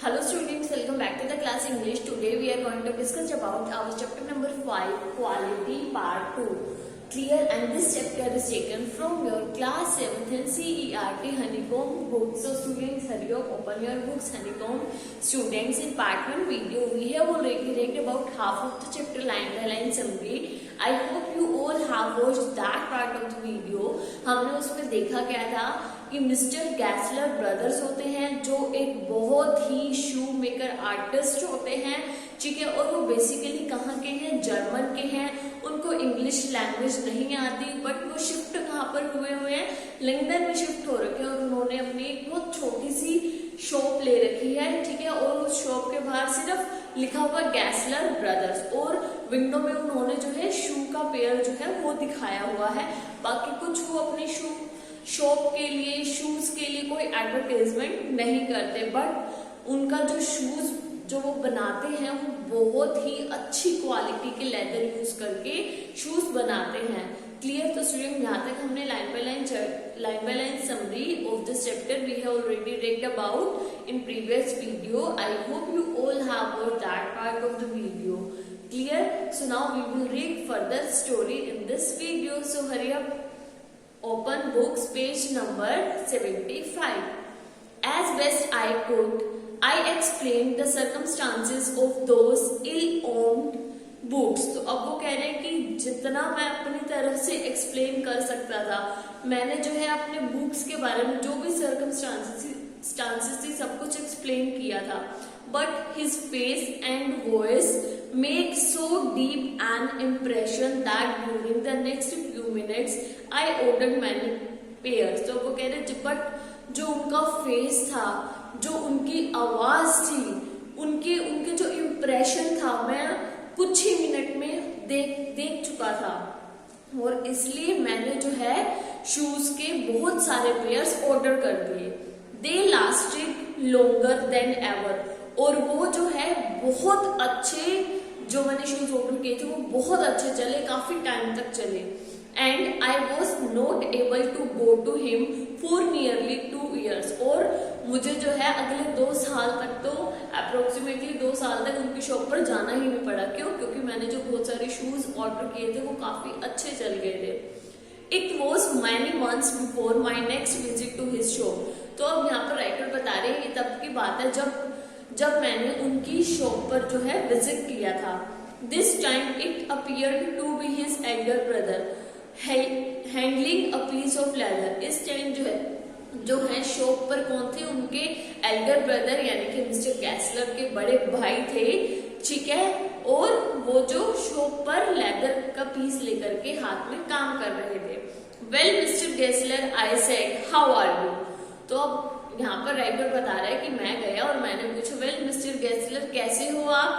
Hello students, welcome back to the class English. Today we are going to discuss about our chapter number 5, Quality Part 2. Clear, and this chapter is taken from your class 7th NCERT Honeycomb book. So students, hurry up, open your books, Honeycomb. Students, in part 1 video, we have already read about half of the chapter line by line summary. I hope you all have watched that part of the video. हमने उसमें देखा क्या था कि mister गैसलर brothers होते हैं जो एक बहुत ही शू मेकर आर्टिस्ट होते हैं, ठीक है, और वो बेसिकली कहाँ के हैं, जर्मन के हैं। उनको इंग्लिश लैंग्वेज नहीं आती, बट वो शिफ्ट कहाँ पर हुए हैं, लंदन में शिफ्ट हो रखे हैं और उन्होंने अपनी एक बहुत छोटी सी शॉप ले रखी है, ठीक है, और उस शॉप के बाहर सिर्फ लिखा हुआ गैसलर ब्रदर्स और विंडो में उन्होंने जो है शू का पेयर जो है वो दिखाया हुआ है। बाकी कुछ वो अपनी शॉप के लिए, शूज के लिए कोई एडवर्टाइजमेंट नहीं करते, बट उनका जो शूज जो वो बनाते हैं वो बहुत ही अच्छी क्वालिटी के लेदर यूज करके शूज बनाते हैं। क्लियर? तो स्टूडेंट, यहाँ तक हमने line by line summary of this chapter we have already read about in previous video. I hope you all have watched that part of the video. Clear? So now we will read further story in this video. So hurry up, open books, page number 75. As best I could, I explained the circumstances of those ill-omened books. तो अब वो कह रहे हैं कि जितना मैं अपनी तरफ से एक्सप्लेन कर सकता था, मैंने जो है अपने बुक्स के बारे में जो भी सर्कमस्टांसेस थी सब कुछ एक्सप्लेन किया था। But his face and voice make so deep an impression that during the next few minutes I ordered many pairs. तो वो कह रहे बट जो उनका फेस था, जो उनकी आवाज थी, उनके जो इम्प्रेशन था, मैं कुछ ही मिनट में देख चुका था और इसलिए मैंने जो है शूज के बहुत सारे पेयर्स ऑर्डर कर दिए। दे लास्टेड लॉन्गर देन एवर, और वो जो है बहुत अच्छे, जो मैंने शूज ऑर्डर किए थे वो बहुत अच्छे चले, काफी टाइम तक चले। And I was not able to go to him for nearly 2 years, और मुझे जो है अगले 2 साल तक, तो अप्रोक्सीमेटली 2 साल तक उनकी शॉप पर जाना ही नहीं पड़ा। क्यों? क्योंकि मैंने जो बहुत सारे शूज ऑर्डर किए थे वो काफी अच्छे चल गए थे। It was many months before my next visit to his shop. तो अब यहाँ पर राइटर बता रहे हैं ये तब की बात है जब मैंने उनकी शॉप पर जो है विजिट किया था। This time it appeared to be his elder brother handling a piece of leather. इस टाइम जो है शॉप पर कौन थे, उनके एल्डर ब्रदर यानी कि मिस्टर गैसलर के बड़े भाई थे, ठीक है, और वो जो शॉप पर लेदर का पीस लेकर के हाथ में काम कर रहे थे। Well mister Gassler, I said how are you. तो अब यहाँ पर राइटर बता रहा है कि मैं गया और मैंने पूछा, वेल मिस्टर गैसलर कैसे हो आप।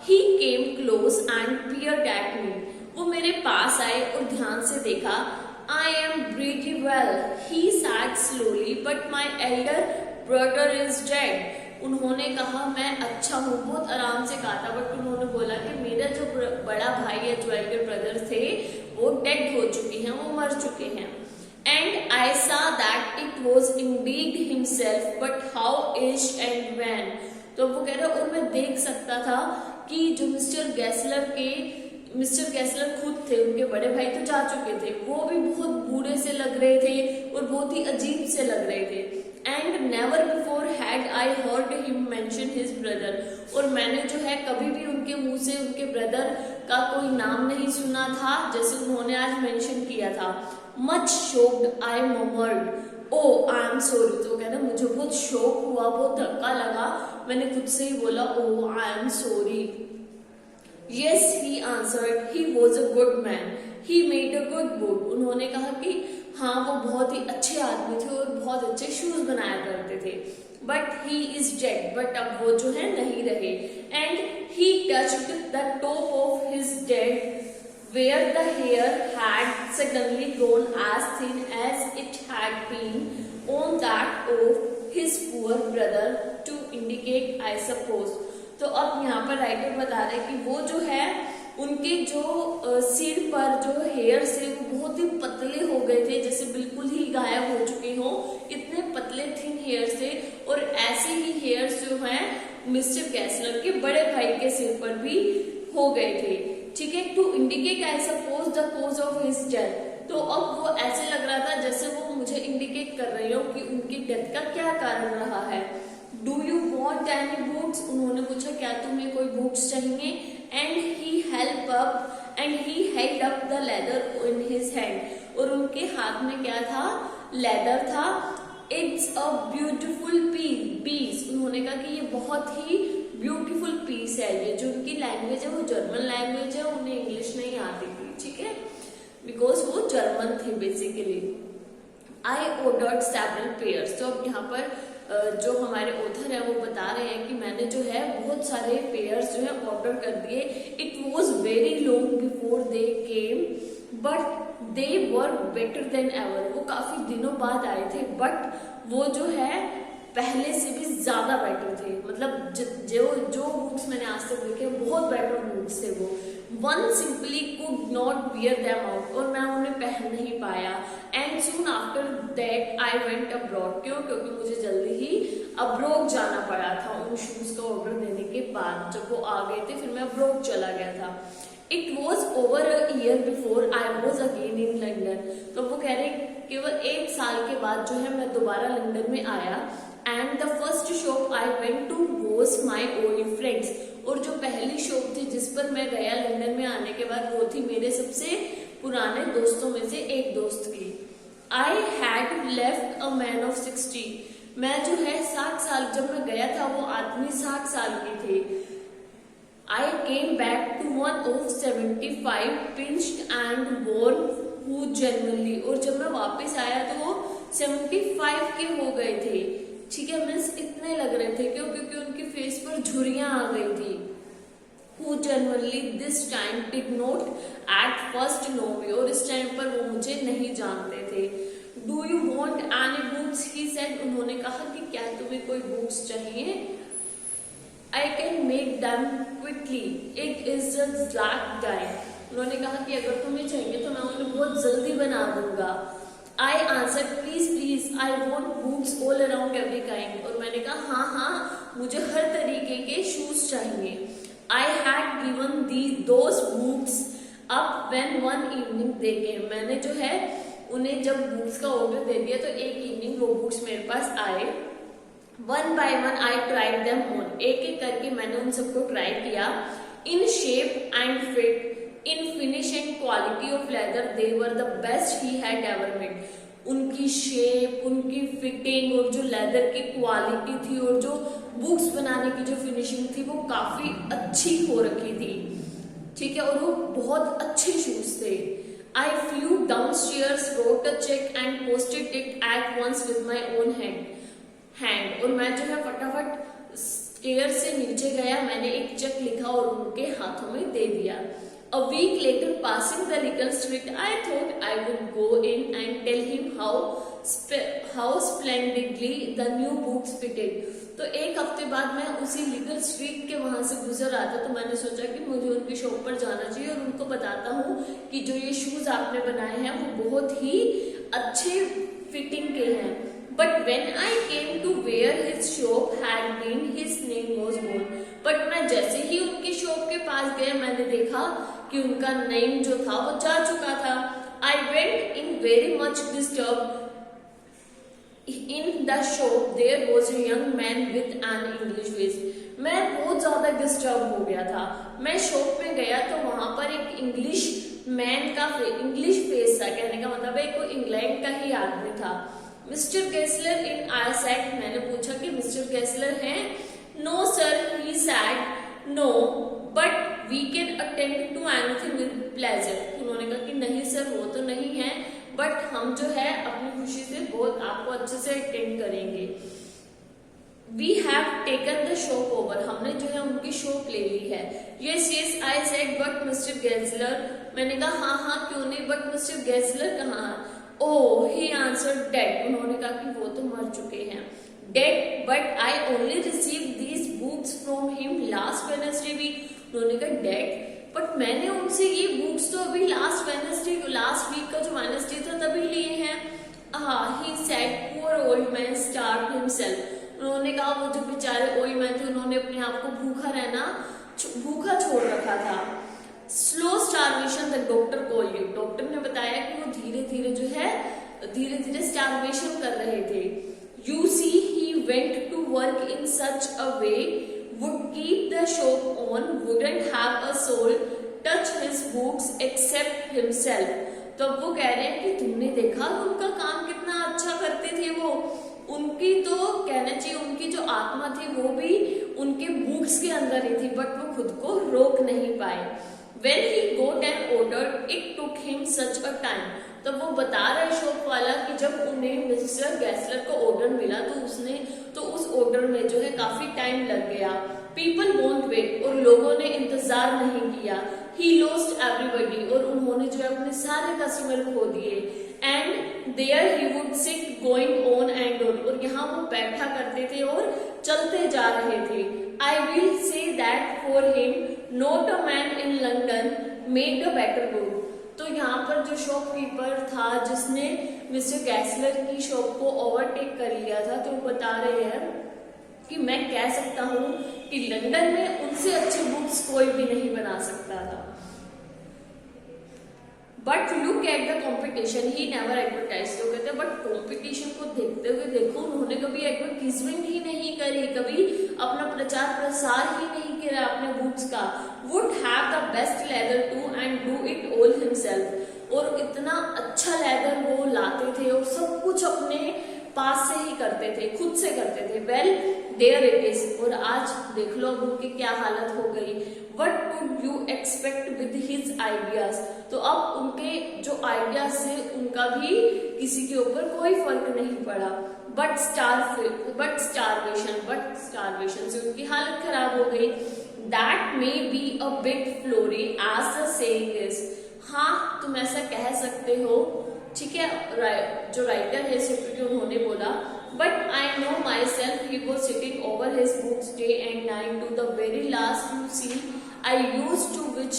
He came close and peered at me. वो मेरे पास आए और ध्यान से देखा। I am pretty well, he said slowly, but my elder brother is dead. उन्होंने कहा मैं अच्छा हूँ, बहुत आराम से कहा था, बट उन्होंने बोला कि मेरा जो बड़ा भाई है, जो एल्डर ब्रदर थे, वो डेड हो चुके हैं, वो मर चुके हैं। And I saw that it was indeed himself, but how, is and when. तो वो कह रहे और मैं देख सकता था कि जो मिस्टर गैसलर खुद थे, उनके बड़े भाई तो जा चुके थे, वो भी बहुत बूढ़े से लग रहे थे और बहुत ही अजीब से लग रहे थे। And never before had I heard him mention his brother, और मैंने जो है कभी भी उनके मुंह से उनके ब्रदर का कोई नाम नहीं सुना था जैसे उन्होंने आज मेंशन किया था। Much shocked I murmured, oh I am sorry. तो कहना मुझे बहुत शौक हुआ, बहुत धक्का लगा, मैंने खुद से ही बोला oh I am sorry. Yes, he answered, he was a good man. He made a good boot. उन्होंने कहा कि हाँ वो बहुत ही अच्छे आदमी थे और बहुत अच्छे शूज बनाया करते थे। But he is dead. But अब वो जो है नहीं रहे। And he touched the top of his head where the hair had suddenly grown as thin as it had been on that of his poor brother to indicate, I suppose. तो अब यहाँ पर राइटर बता रहे कि वो जो है उनके जो सिर पर जो हेयर से वो बहुत ही पतले हो गए थे, जैसे बिल्कुल ही गायब हो चुके हो, इतने पतले थिन हेयर से, और ऐसे ही हेयर्स जो हैं मिस्टर कैसलर के बड़े भाई के सिर पर भी हो गए थे। ठीक है, to indicate I suppose the cause of his death. तो अब वो ऐसे लग रहा था जैसे वो मुझे इंडिकेट कर रही हो कि उनकी डेथ का क्या कारण रहा है। Do you want any books, उन्होंने पूछा क्या तुम्हें कोई बुक्स चाहिए। And he held up the leather in his hand, और उनके हाथ में क्या था, लेदर था। इट्स अ ब्यूटिफुल पीस, उन्होंने कहा कि ये बहुत ही ब्यूटीफुल पीस है। ये जो उनकी लैंग्वेज है वो जर्मन लैंग्वेज है, उन्हें इंग्लिश नहीं आती थी। ठीक है, बिकॉज वो जर्मन थे basically. I ordered several pairs, तो अब यहाँ पर जो हमारे ऑथर है वो बता रहे हैं कि मैंने जो है बहुत सारे पेयर्स जो है ऑर्डर कर दिए। It was very long before they came but they were better than ever, वो काफी दिनों बाद आए थे बट वो जो है पहले से भी ज्यादा बेटर थे। मतलब जो बुक्स मैंने आज तक देखे बहुत बेटर बुक्स थे वो। One simply could not wear them out, और मैं उन्हें पहन नहीं पाया। And soon after that I went abroad, क्योंकि मुझे जल्दी ही अब्रॉड जाना पड़ा था उन शूज का ऑर्डर देने के बाद। जब वो आ गए थे फिर मैं अब्रॉड चला गया था। It was over a year before I was again in London, तो वो कह रहे केवल 1 साल के बाद जो है मैं दोबारा लंदन में आया। And the first shop I went to was my old friends, और जो पहली शॉप थी जिस पर मैं गया लंदन में आने के बाद वो थी मेरे सबसे पुराने दोस्तों में से एक दोस्त की। I had left a man of 60, मैं जो है 60 साल, जब मैं गया था वो आदमी 60 साल की थे। I came back to one of 75 pinched and worn who genuinely, और जब मैं वापस आया तो वो 75 के हो गए थे। ठीक है, मीन्स इतने लग रहे थे क्योंकि उनकी फेस पर झुर्रियां आ गई थी। Who genuinely this time did not at first know me, और इस टाइम पर वो मुझे नहीं जानते थे। Do you want any books, he said, उन्होंने कहा कि क्या तुम्हें कोई बुक्स चाहिए। I can make them quickly, it is just like time, उन्होंने कहा कि अगर तुम्हें चाहिए तो मैं उन्हें बहुत जल्दी बना दूंगा। I answered please please I want boots all around every kind, और मैंने कहा हाँ मुझे हर तरीके के शूज चाहिए। I had given those books up when one evening they came, मैंने जो है उन्हें जब बुक्स का ऑर्डर दे दिया तो एक इवनिंग वो बुक्स मेरे पास आए। One by one I tried them on, एक एक करके मैंने उन सबको ट्राई किया। In shape and fit, in finish and quality of leather they were the best he had ever made, उनकी शेप, उनकी फिटिंग और जो लेदर की क्वालिटी थी और जो बुक्स बनाने की जो फिनिशिंग थी वो काफी अच्छी हो रखी थी। ठीक है, और वो बहुत अच्छे शूज थे। I flew downstairs, wrote a check and posted it at once with my own hand, और मैं जो है फटाफट स्टेयर से नीचे गया, मैंने एक चेक लिखा और उनके हाथों में दे दिया। A week later, passing the legal street, I thought I would go in and tell him how splendidly the new books fitted. तो एक हफ्ते बाद मैं उसी लीगल स्ट्रीट के वहां से गुजर रहा था, तो मैंने सोचा कि मुझे उनकी शॉप पर जाना चाहिए और उनको बताता हूँ कि जो ये शूज आपने बनाए हैं वो बहुत ही अच्छे फिटिंग के हैं। But when I came to where his shop had been, his name was gone. But मैं जैसे ही उनकी शॉप के पास गया मैंने देखा कि उनका नेम जो था वो जा चुका था। I went in very much disturbed. In the shop there was a young man with an English face. मैं बहुत ज्यादा डिस्टर्ब हो गया था। मैं शॉप में गया तो वहां पर एक इंग्लिश मैन का इंग्लिश फेस था, कहने का मतलब है कोई इंग्लैंड का ही आदमी था। Mister Kessler in I said, मैंने पूछा कि मिस्टर कैसलर हैं? No sir, he said no but we can attend to anything with pleasure, उन्होंने कहा कि नहीं सर वो तो नहीं है बट हम जो है अपनी खुशी से बहुत आपको अच्छे से अटेंड करेंगे। We have taken the shop over, हमने जो है उनकी शॉप ले ली है। Yes yes I said but mister Gassler, मैंने कहा हाँ क्यों नहीं, बट मिस्टर गैसलर कहाँ है? ओह ही आंसर्ड डेड, उन्होंने कहा कि वो तो मर चुके हैं। Dead but I only receive these books from him last Wednesday week, उन्होंने कहा डेड बट मैंने उनसे ये बुक्स तो अभी लास्ट वीक का जो वेडनेसडे था तभी लिए हैं। He said poor old man starved himself, उन्होंने कहा वो जो बेचारे ओई मैन थे उन्होंने अपने आप को भूखा छोड़ रखा था। Slow starvation the doctor called it, doctor ने बताया कि वो धीरे धीरे स्टारवेशन कर रहे थे। You see he went to work in such a way would keep the shop on, wouldn't have a soul touch his books except himself। तो अब वो कह रहे हैं कि तुमने देखा उनका काम कितना अच्छा करते थे वो, उनकी तो कहना चाहिए उनकी जो आत्मा थी वो भी उनके बुक्स के अंदर ही थी, बट वो खुद को रोक नहीं पाए। When he got an order, it took him such a time। तो वो बता रहे शॉप वाला कि जब उन्हें मिस्टर गैसलर को ऑर्डर मिला तो उस ऑर्डर में जो है काफी टाइम लग गया। पीपल वोंट वेट, और लोगों ने इंतजार नहीं किया। ही लॉस्ट एवरीबडी, और उन्होंने जो है अपने सारे कस्टमर खो दिए। And there he would sit going on and on, और यहाँ वो बैठा करते थे और चलते जा रहे थे। I will say that for him not a man in London made a better good. तो यहाँ पर जो शॉपकीपर था जिसने मिस्टर गैसलर की शॉप को ओवरटेक कर लिया था, तो वो बता रहे हैं कि मैं कह सकता हूँ कि लंदन में उनसे अच्छी बुक्स कोई भी नहीं बना सकता था। But look at the competition he never advertise. तो कहते हैं बट कॉम्पिटिशन को देखते हुए देखो, उन्होंने कभी एडवर्टीजमेंट ही नहीं करी, कभी अपना प्रचार प्रसार ही नहीं किया अपने बुक्स का। Would have the best leather to and do it all himself, और इतना अच्छा लेदर वो लाते थे और सब कुछ अपने पास से ही करते थे, खुद से करते थे। वेल देयर इट इज, और आज देख लो अब उनकी क्या हालत हो गई। What could you expect with his ideas. तो अब उनके जो आइडियाज से उनका भी किसी के ऊपर कोई फर्क नहीं पड़ा। बट स्टारवेशन से उनकी हालत खराब हो गई। That may be a bit flowery as the saying is. हाँ तुम ऐसा कह सकते हो, ठीक है, जो राइटर है शिवप्रीति उन्होंने बोला। But I know myself he was sitting over his books day and night to the very last you see I use to which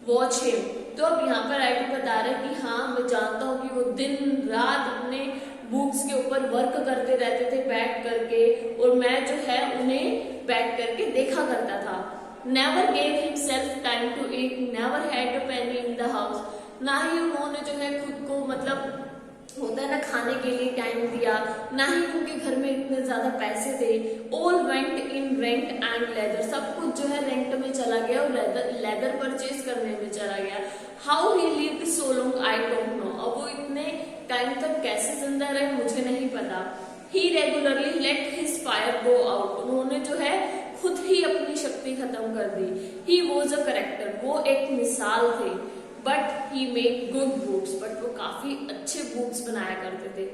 watch him. तो अब यहाँ पर राइटर बता रहे हैं कि हाँ मैं जानता हूँ कि वो दिन रात अपने बुक्स के ऊपर वर्क करते रहते थे बैठ करके, और मैं जो है उन्हें बैठ करके देखा करता था। Never gave himself time to eat, never had a penny in the house. ना ही उन्होंने जो है खुद को मतलब होता है ना खाने के लिए टाइम दिया, ना ही उनके घर में इतने ज्यादा पैसे थे। All went in rent and leather, सब कुछ जो है रेंट में चला गया और लेदर परचेज करने में चला गया। How he lived so long I don't know. अब वो इतने टाइम तक कैसे जिंदा रहे मुझे नहीं पता। He regularly let his fire go out, उन्होंने जो है खुद ही अपनी शक्ति खत्म कर दी। ही वॉज अ करेक्टर, वो एक मिसाल थे। But he made good books, but वो काफी अच्छे बुक्स बनाया करते थे।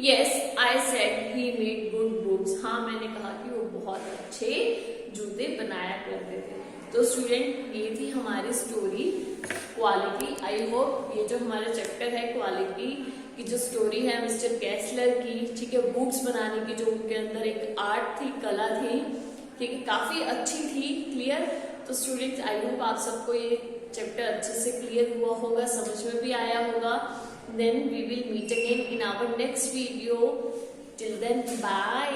Yes I said he made good books, हाँ मैंने कहा कि वो बहुत अच्छे जूते बनाया करते थे। तो स्टूडेंट ये थी हमारी स्टोरी क्वालिटी। आई होप ये जो हमारा चैप्टर है क्वालिटी की जो स्टोरी है मिस्टर गैसलर की, ठीक है, बुक्स बनाने की जो उनके अंदर एक आर्ट थी, कला थी, ठीक है, काफी अच्छी थी। क्लियर? तो स्टूडेंट्स आई होप आप सबको ये चैप्टर अच्छे से क्लियर हुआ होगा, समझ में भी आया होगा। Then we will meet again in our next video. Till then bye.